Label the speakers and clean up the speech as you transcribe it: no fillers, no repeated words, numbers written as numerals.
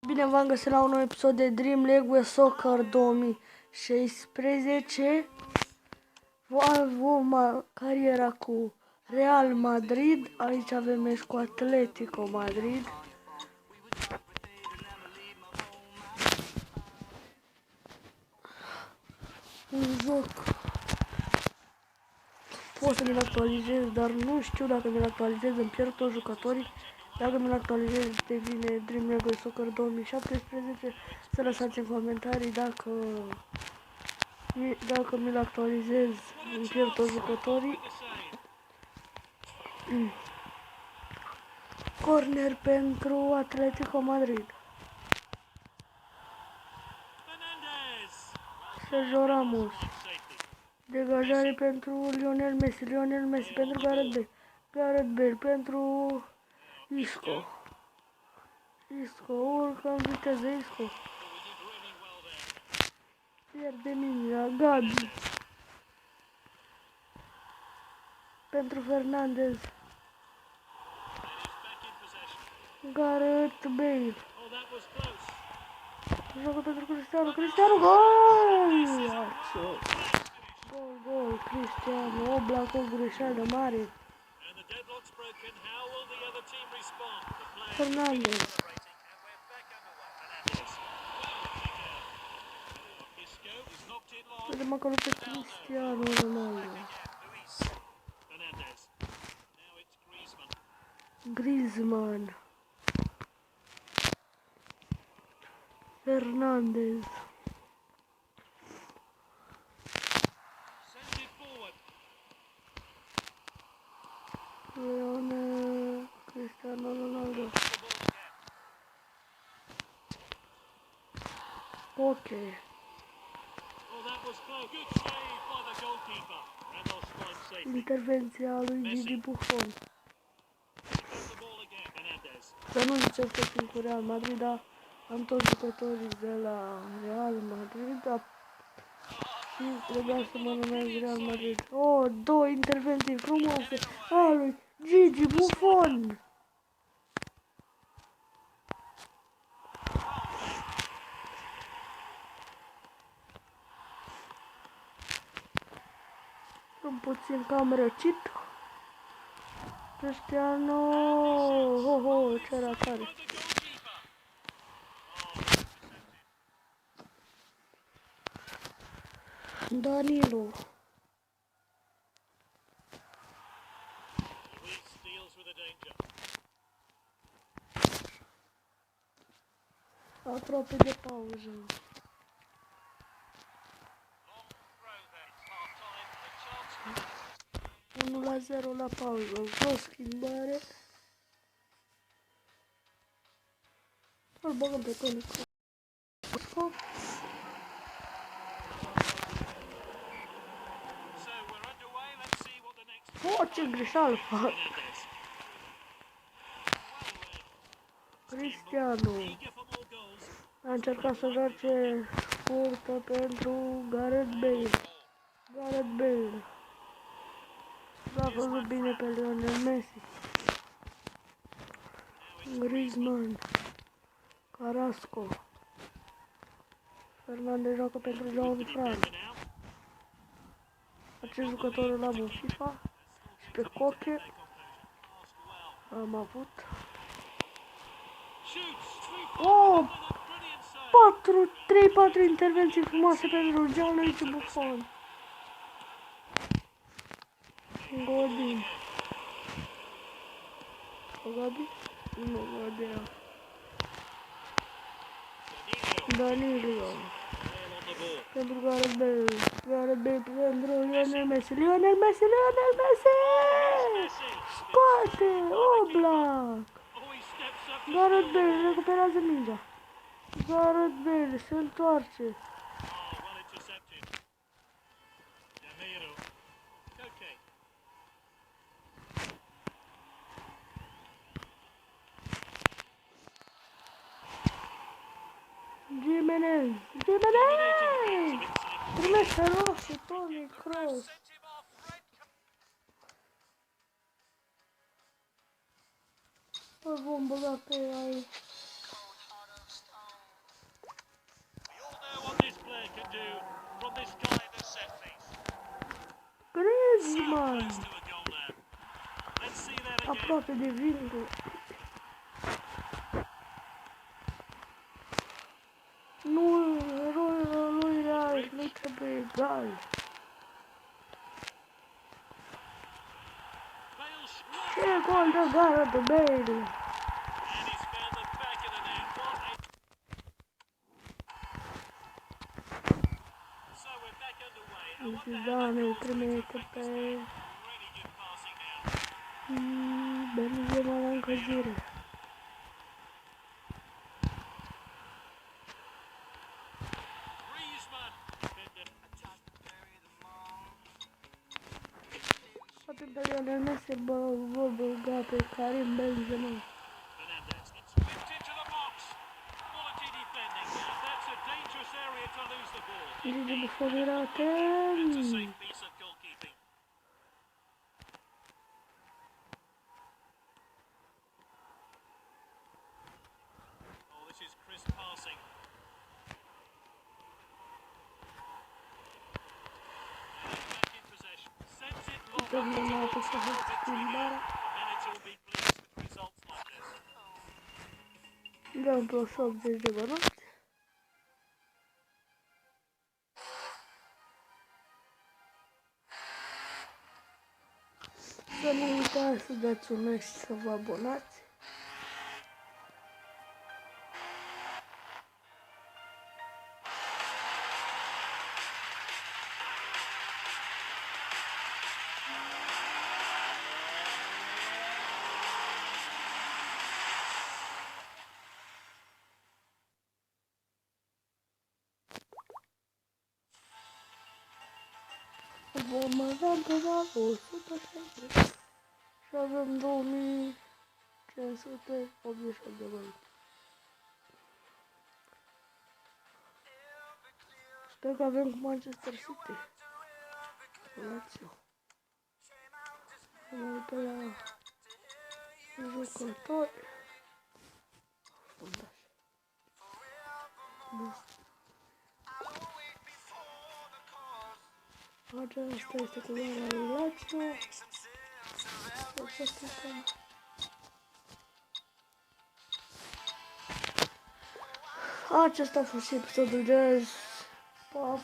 Speaker 1: Bine v-am găsit la un nou episod de Dream League Soccer 2016. Vom cariera cu Real Madrid. Aici avem meci cu Atletico Madrid. Un joc. Pot să mi-l actualizez, dar nu știu dacă mi-l actualizez, îmi pierd toți jucătorii. Dacă mi-l actualizez, devine Dream League Soccer 2017. Să lăsați în comentarii dacă mi-l actualizez, îmi pierd toți jucătorii. Corner pentru Atletico Madrid. Sergio Ramos. Degajare pentru Lionel Messi. Lionel Messi pentru Gareth Bale. Gareth Bale pentru Isco. Isco urcă în viteză. Isco. Pierde mingea. Gabi. Pentru Fernandez. Gareth Bale. Joacă pentru Cristiano. Cristiano, gol! Gol, gol, Cristiano. Oblak, o greșeală mare. Fernandez. Vedem acolo pe Cristiano Ronaldo. Griezmann. Fernandez. Cristiano Ronaldo. Ok. Intervenția lui Gigi Buffon. Să nu zicem că sunt cu Real Madrid, dar am toți jucătorii de la Real Madrid, dar și trebuia să mă numesc Real Madrid. Oh, două intervenții frumoase a lui Gigi Buffon. Un puțin cam răcit. Cristiano, ce ratare. Danilo. Aproape de pauză. 1-0 la pauză. O schimbare. Îl băgăm pe Toni. Ce greșeală fac. Cristiano a încercat să joace scurtă pentru Gareth Bale. Gareth Bale l-a făcut bine pe Lionel Messi. Griezmann. Carrasco. Fernandez joacă pentru João Fran. Acest jucător îl am în FIFA și pe Coche am avut. Oh! 3-4 intervenții frumoase pentru Gianluigi Buffon. Godin. Gabi? Nu, Godin. Danilo. Pentru Gareth Bale. Gareth Bale pentru Lionel Messi. Lionel Messi, Lionel Messi! Scoate! Oblak! Gareth Bale recuperează mingea. Gareth Bale se întoarce. Jimenez! Jimenez! Primește roșu, Toni Kroos. Îl vom băga pe aici. aproape de vingă. Nu, eroilor lui Real nu trebuie egal. Ce gol de gară de Bale! Zidane trimite pe Benzema la încălzire. Poate pe Lionel Messi vor băga pe Karim Benzema. Gigi Buffon era atent. Domnul a să facă schimbarea. Dăm plus 80 de bănuți. Să nu uitați să dați un like și să vă abonați. Vom avea până la 130 și avem 2588 de bani. Sper că avem cu Manchester City. Lazio. Am uitat la jucători. Fundaș. Aceasta este culoarea lui Lazio. Acesta a fost episodul de azi. Pa!